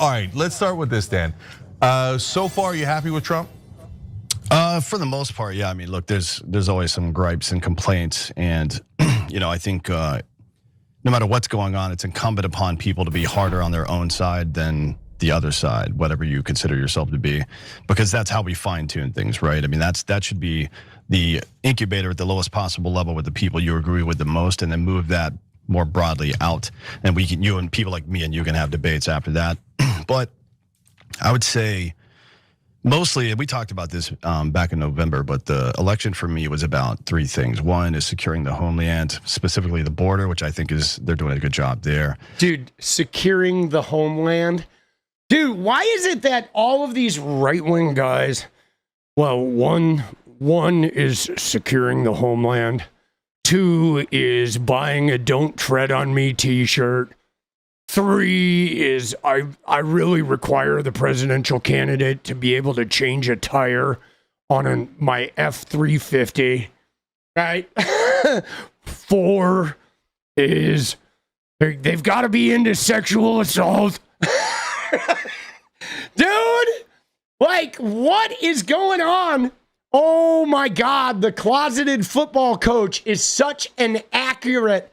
all right, let's start with this, Dan. So far, are you happy with Trump? For the most part, yeah. I mean, look, there's always some gripes and complaints, and I think no matter what's going on, it's incumbent upon people to be harder on their own side than the other side, whatever you consider yourself to be, because that's how we fine-tune things, right? I mean, that should be the incubator at the lowest possible level with the people you agree with the most, and then move that more broadly out. And you and people like me and you can have debates after that. But I would say, mostly, we talked about this back in November, but the election for me was about three things. One is securing the homeland, specifically the border, which I think they're doing a good job there. Dude, securing the homeland. Dude, why is it that all of these right-wing guys, well, one is securing the homeland, 2 is buying a "Don't Tread on Me" t-shirt, 3 is I really require the presidential candidate to be able to change a tire on my F-350, right? 4 is they've got to be into sexual assault. Dude, like, what is going on? Oh my God, the closeted football coach is such an accurate.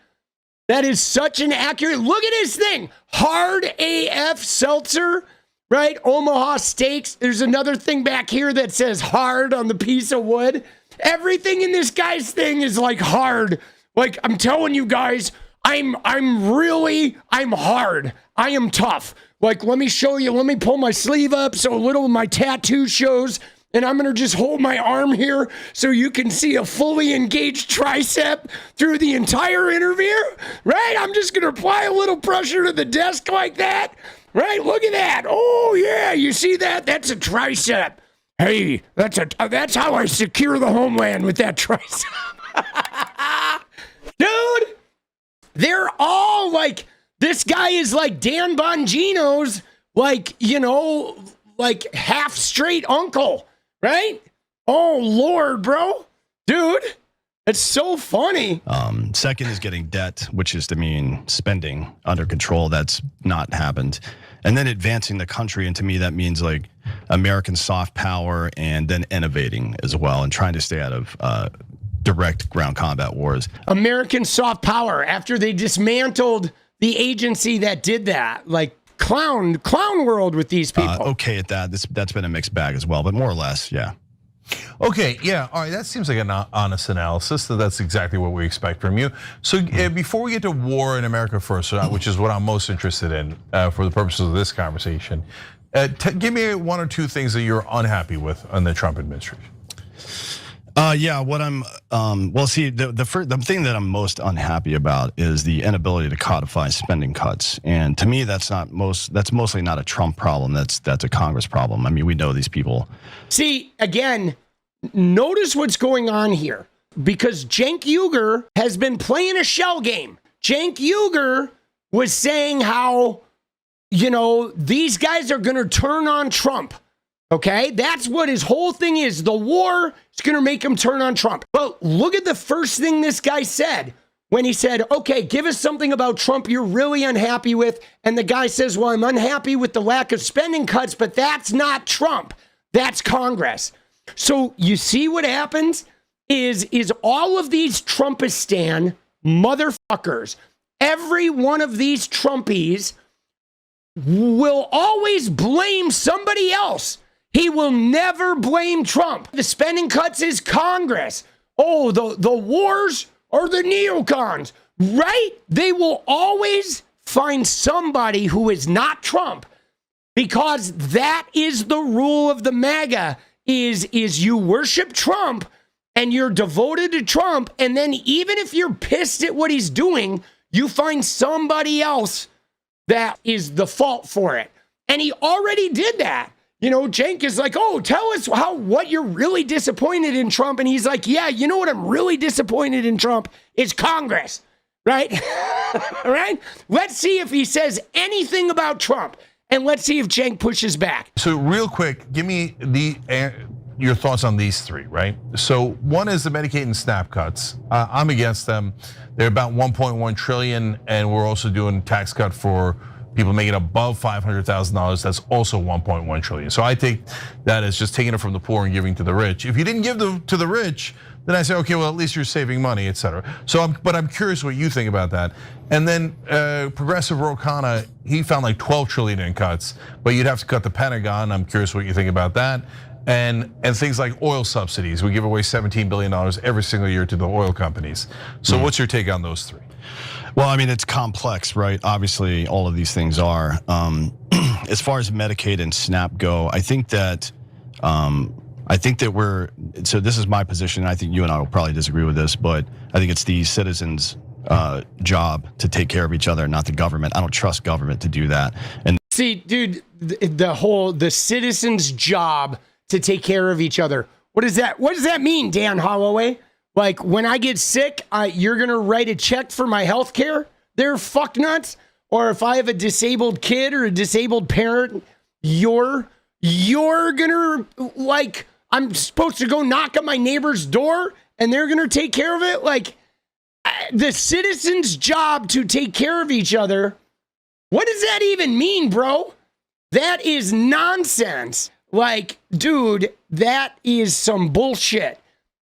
That is such an accurate. Look at his thing. Hard AF Seltzer, right? Omaha Steaks. There's another thing back here that says hard on the piece of wood. Everything in this guy's thing is like hard. Like, I'm telling you guys, I'm hard. I am tough. Like, let me show you. Let me pull my sleeve up so a little of my tattoo shows. And I'm going to just hold my arm here so you can see a fully engaged tricep through the entire interview, right? I'm just going to apply a little pressure to the desk like that, right? Look at that. Oh, yeah, you see that? That's a tricep. Hey, that's how I secure the homeland, with that tricep. Dude, they're all like, this guy is like Dan Bongino's, like, like half straight uncle. Right? Oh, Lord, bro. Dude, it's so funny. Second is getting debt, which is to mean spending under control. That's not happened. And then advancing the country. And to me, that means like American soft power, and then innovating as well, and trying to stay out of direct ground combat wars. American soft power, after they dismantled the agency that did that. Like, clown world with these people. Okay at that. That's been a mixed bag as well, but more or less, yeah. Okay, yeah, all right, that seems like an honest analysis. That's exactly what we expect from you. So before we get to war in America first, which is what I'm most interested in for the purposes of this conversation, give me 1 or 2 things that you're unhappy with on the Trump administration. Yeah, what I'm, well, see, the thing that I'm most unhappy about is the inability to codify spending cuts. And to me, that's mostly not a Trump problem. That's a Congress problem. I mean, we know these people. See, again, notice what's going on here, because Cenk Uygur has been playing a shell game. Cenk Uygur was saying how, these guys are going to turn on Trump. Okay, that's what his whole thing is. The war is going to make him turn on Trump. But look at the first thing this guy said when he said, okay, give us something about Trump you're really unhappy with. And the guy says, well, I'm unhappy with the lack of spending cuts, but that's not Trump. That's Congress. So you see what happens is all of these Trumpistan motherfuckers, every one of these Trumpies will always blame somebody else. He will never blame Trump. The spending cuts is Congress. Oh, the wars are the neocons, right? They will always find somebody who is not Trump, because that is the rule of the MAGA, is you worship Trump and you're devoted to Trump. And then even if you're pissed at what he's doing, you find somebody else that is the fault for it. And he already did that. Cenk is like, oh, tell us what you're really disappointed in Trump. And he's like, yeah, you know what I'm really disappointed in Trump is Congress, right? Right? Let's see if he says anything about Trump, and let's see if Cenk pushes back. So real quick, give me your thoughts on these 3, right? So one is the Medicaid and SNAP cuts. I'm against them. They're about 1.1 trillion, and we're also doing tax cut for People making above $500,000, that's also 1.1 trillion. So I take that as just taking it from the poor and giving to the rich. If you didn't give to the rich, then I say, okay, well, at least you're saving money, et cetera. So, but I'm curious what you think about that. And then Progressive Ro Khanna, he found like 12 trillion in cuts, but you'd have to cut the Pentagon. I'm curious what you think about that. And things like oil subsidies. We give away $17 billion every single year to the oil companies. So what's your take on those three? Well, I mean, it's complex, right? Obviously, all of these things are. As far as Medicaid and SNAP go, I think that we're, so this is my position. I think you and I will probably disagree with this, but I think it's the citizens' job to take care of each other, not the government. I don't trust government to do that. And see, dude, the citizens' job to take care of each other. What does that mean, Dan Holloway? Like, when I get sick, you're gonna write a check for my health care? They're fuck nuts. Or if I have a disabled kid or a disabled parent, you're gonna, like, I'm supposed to go knock on my neighbor's door and they're gonna take care of it? Like, the citizens' job to take care of each other, what does that even mean, bro? That is nonsense. Like, dude, that is some bullshit.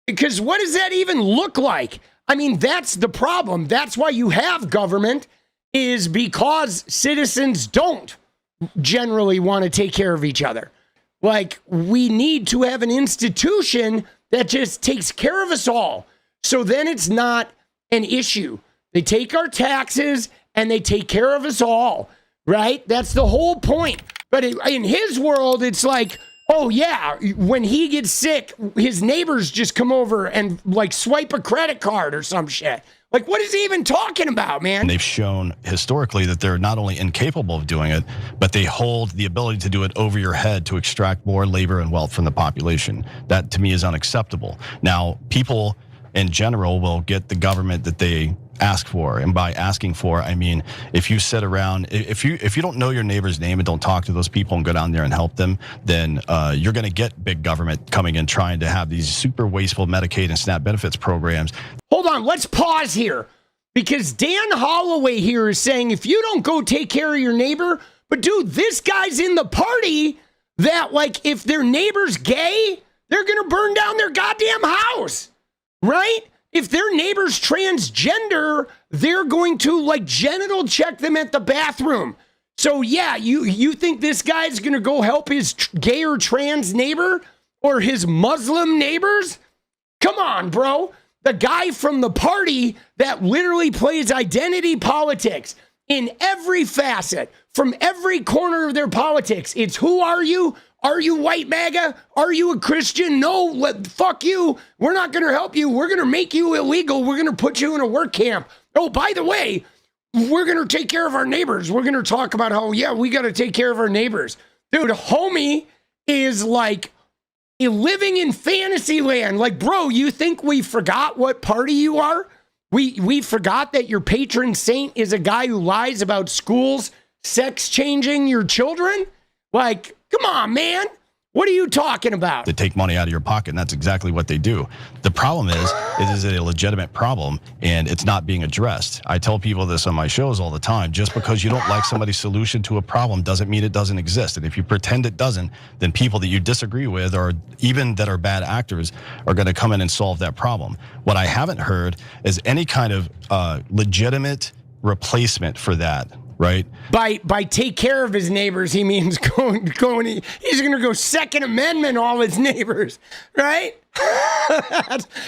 Because what does that even look like? I mean, that's the problem. That's why you have government, is because citizens don't generally want to take care of each other. Like, we need to have an institution that just takes care of us all. So then it's not an issue. They take our taxes and they take care of us all, right? That's the whole point. But in his world, it's like, oh yeah, when he gets sick, his neighbors just come over and like swipe a credit card or some shit. Like, what is he even talking about, man? And they've shown historically that they're not only incapable of doing it, but they hold the ability to do it over your head to extract more labor and wealth from the population. That to me is unacceptable. Now, people in general will get the government that they ask for, and by asking for, I mean, if you sit around, if you don't know your neighbor's name and don't talk to those people and go down there and help them, then you're going to get big government coming in trying to have these super wasteful Medicaid and SNAP benefits programs. Hold on, let's pause here, because Dan Holloway here is saying if you don't go take care of your neighbor, but dude, this guy's in the party that, like, if their neighbor's gay, they're going to burn down their goddamn house, right? If their neighbor's transgender, they're going to, like, genital check them at the bathroom. So yeah, you think this guy's gonna go help his gay or trans neighbor or his Muslim neighbors? Come on, bro. The guy from the party that literally plays identity politics in every facet, from every corner of their politics. It's, who are you? Are you white MAGA? Are you a Christian? No, fuck you. We're not going to help you. We're going to make you illegal. We're going to put you in a work camp. Oh, by the way, we're going to take care of our neighbors. We're going to talk about how, yeah, we got to take care of our neighbors. Dude, homie is like living in fantasy land. Like, bro, you think we forgot what party you are? We forgot that your patron saint is a guy who lies about schools sex changing your children? Like, come on, man. What are you talking about? To take money out of your pocket, and that's exactly what they do. The problem is, it is a legitimate problem, and it's not being addressed. I tell people this on my shows all the time. Just because you don't like somebody's solution to a problem doesn't mean it doesn't exist. And if you pretend it doesn't, then people that you disagree with, or even that are bad actors, are gonna come in and solve that problem. What I haven't heard is any kind of legitimate replacement for that. Right. By take care of his neighbors, he means going. He's going to go Second Amendment all his neighbors, right?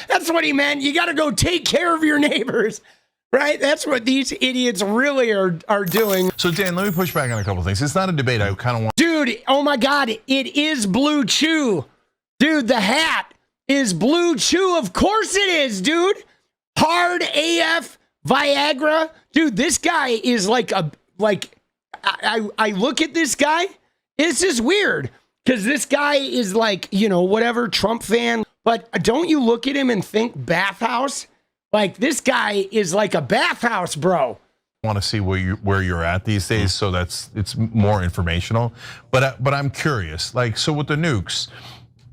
that's what he meant. You got to go take care of your neighbors, right? That's what these idiots really are doing. So Dan, let me push back on a couple of things. It's not a debate. I kind of want. Dude, oh my God, it is Blue Chew, dude. The hat is Blue Chew. Of course it is, dude. Hard AF Viagra. Dude, this guy is I look at this guy, it's just weird, because this guy is like, you know, whatever, Trump fan, but don't you look at him and think bathhouse? Like, this guy is like a bathhouse, bro. I want to see where you're at these days, so it's more informational. But I'm curious, like, so with the nukes,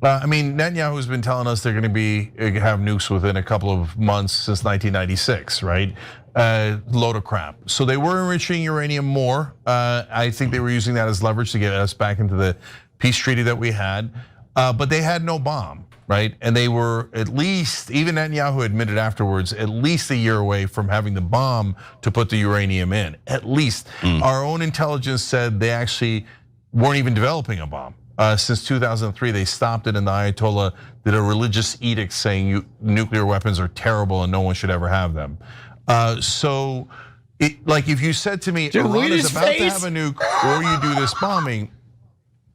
I mean, Netanyahu's been telling us they're going to have nukes within a couple of months since 1996, right? load of crap. So they were enriching uranium more. I think they were using that as leverage to get us back into the peace treaty that we had. But they had no bomb, right? And they were at least, even Netanyahu admitted afterwards, at least a year away from having the bomb to put the uranium in. At least. Our own intelligence said they actually weren't even developing a bomb. Since 2003, they stopped it, and the Ayatollah did a religious edict saying nuclear weapons are terrible and no one should ever have them. So, like if you said to me, Iran is about to have a nuke or you do this bombing,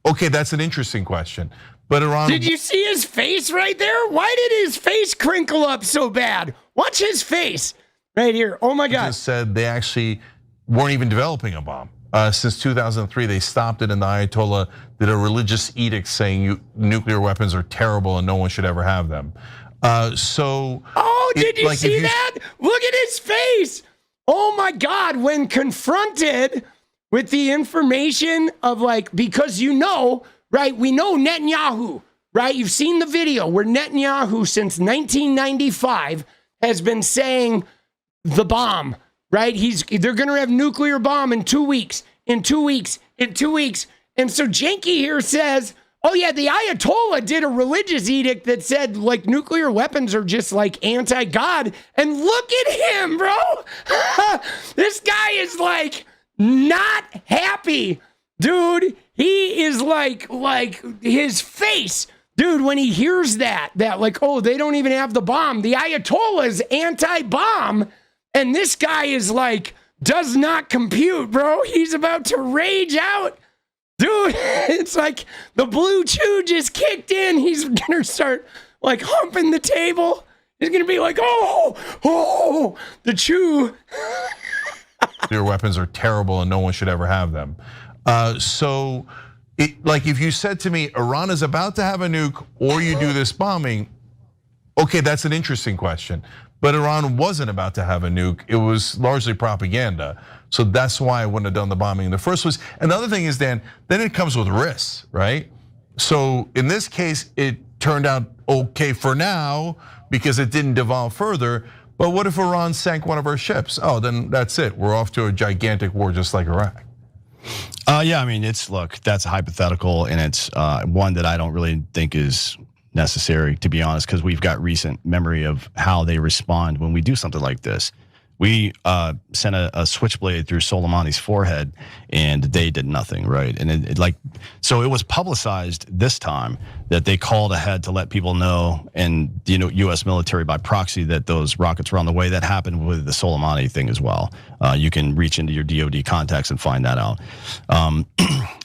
okay, that's an interesting question. But Iran— Did you see his face right there? Why did his face crinkle up so bad? Watch his face right here. Oh my God. Just said they actually weren't even developing a bomb. Since 2003, they stopped it, and the Ayatollah did a religious edict saying nuclear weapons are terrible and no one should ever have them. So, oh, did you see that? Look at his face. Oh my God, when confronted with the information of like, because right, we know Netanyahu, right? You've seen the video where Netanyahu since 1995 has been saying the bomb, right? They're gonna have nuclear bomb in 2 weeks, in 2 weeks, in 2 weeks. And so Janky here says, oh yeah, the Ayatollah did a religious edict that said like nuclear weapons are just like anti-God. And look at him, bro. This guy is like not happy, dude. He is like his face, dude, when he hears that like, oh, they don't even have the bomb. The Ayatollah's anti-bomb. And this guy is like, does not compute, bro. He's about to rage out. Dude, it's like the blue chew just kicked in. He's gonna start like humping the table. He's gonna be like, oh, the chew. Nuclear weapons are terrible and no one should ever have them. So, like if you said to me, Iran is about to have a nuke or you do this bombing, okay, that's an interesting question. But Iran wasn't about to have a nuke. It was largely propaganda. So that's why I wouldn't have done the bombing in the first place. And the other thing is, Dan, then it comes with risks, right? So in this case, it turned out okay for now because it didn't devolve further. But what if Iran sank one of our ships? Oh, then that's it. We're off to a gigantic war just like Iraq. Yeah, I mean, look, that's hypothetical, and it's one that I don't really think is necessary, to be honest, because we've got recent memory of how they respond when we do something like this. We sent a switchblade through Soleimani's forehead, and they did nothing, right? And so it was publicized this time that they called ahead to let people know, and U.S. military by proxy, that those rockets were on the way. That happened with the Soleimani thing as well. You can reach into your DoD contacts and find that out.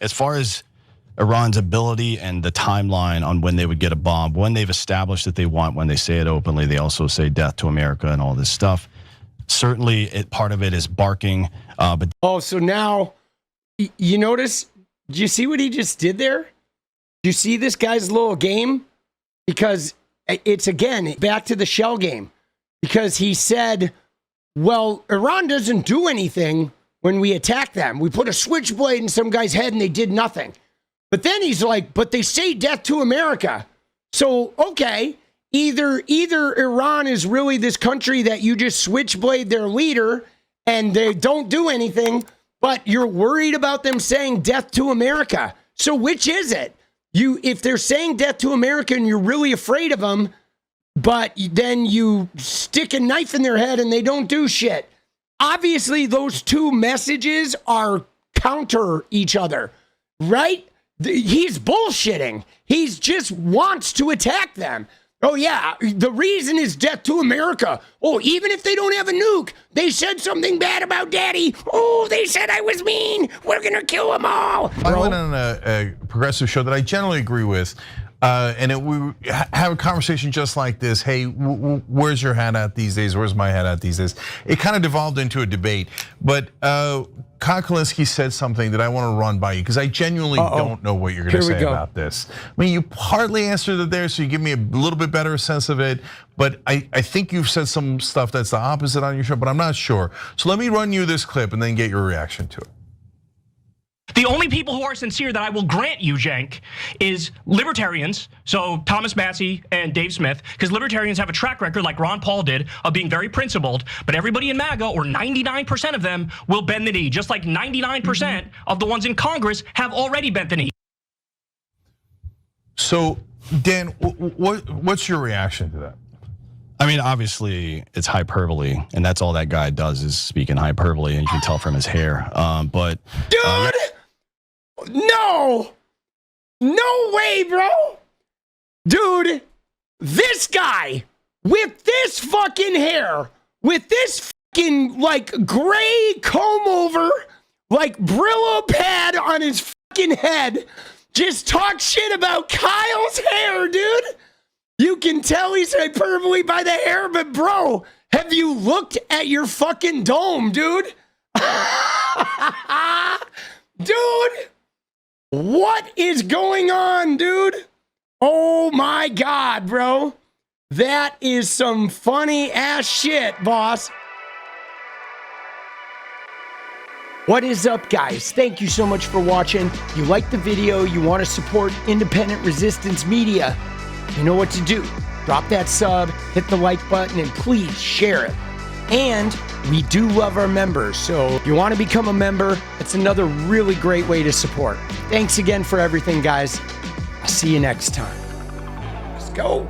As far as Iran's ability and the timeline on when they would get a bomb, when they've established that they want, when they say it openly, they also say death to America and all this stuff. Certainly, part of it is barking. But so now you notice? Do you see what he just did there? Do you see this guy's little game? Because it's again back to the shell game. Because he said, "Well, Iran doesn't do anything when we attack them. We put a switchblade in some guy's head and they did nothing." But then he's like, "But they say death to America." So okay. Either Iran is really this country that you just switchblade their leader and they don't do anything, but you're worried about them saying death to America. So which is it? If they're saying death to America and you're really afraid of them, but then you stick a knife in their head and they don't do shit. Obviously, those two messages are counter each other, right? He's bullshitting. He just wants to attack them. Oh yeah, the reason is death to America. Oh, even if they don't have a nuke, they said something bad about Daddy. Oh, they said I was mean. We're gonna kill them all. I went on a progressive show that I generally agree with, and we have a conversation just like this. Hey, where's your hat at these days? Where's my hat at these days? It kind of devolved into a debate, but Kyle Kulinski said something that I want to run by you because I genuinely don't know what you're going to say about this. I mean, you partly answered it there, so you give me a little bit better sense of it. But I think you've said some stuff that's the opposite on your show, but I'm not sure. So let me run you this clip and then get your reaction to it. The only people who are sincere that I will grant you, Cenk, is libertarians, so Thomas Massey and Dave Smith, because libertarians have a track record, like Ron Paul did, of being very principled, but everybody in MAGA, or 99% of them, will bend the knee, just like 99% of the ones in Congress have already bent the knee. So, Dan, what's your reaction to that? I mean, obviously, it's hyperbole, and that's all that guy does is speak in hyperbole, and you can tell from his hair. But dude, no way, bro, dude. This guy with this fucking hair, with this fucking like gray comb over, like Brillo pad on his fucking head, just talk shit about Kyle's hair, dude. You can tell he's hyperbole by the hair, but bro, have you looked at your fucking dome, dude? Dude, what is going on, dude? Oh my God, bro. That is some funny ass shit, boss. What is up, guys? Thank you so much for watching. You like the video, you want to support independent resistance media, you know what to do. Drop that sub, hit the like button, and please share it. And we do love our members, so if you want to become a member, it's another really great way to support. Thanks again for everything, guys. I'll see you next time. Let's go.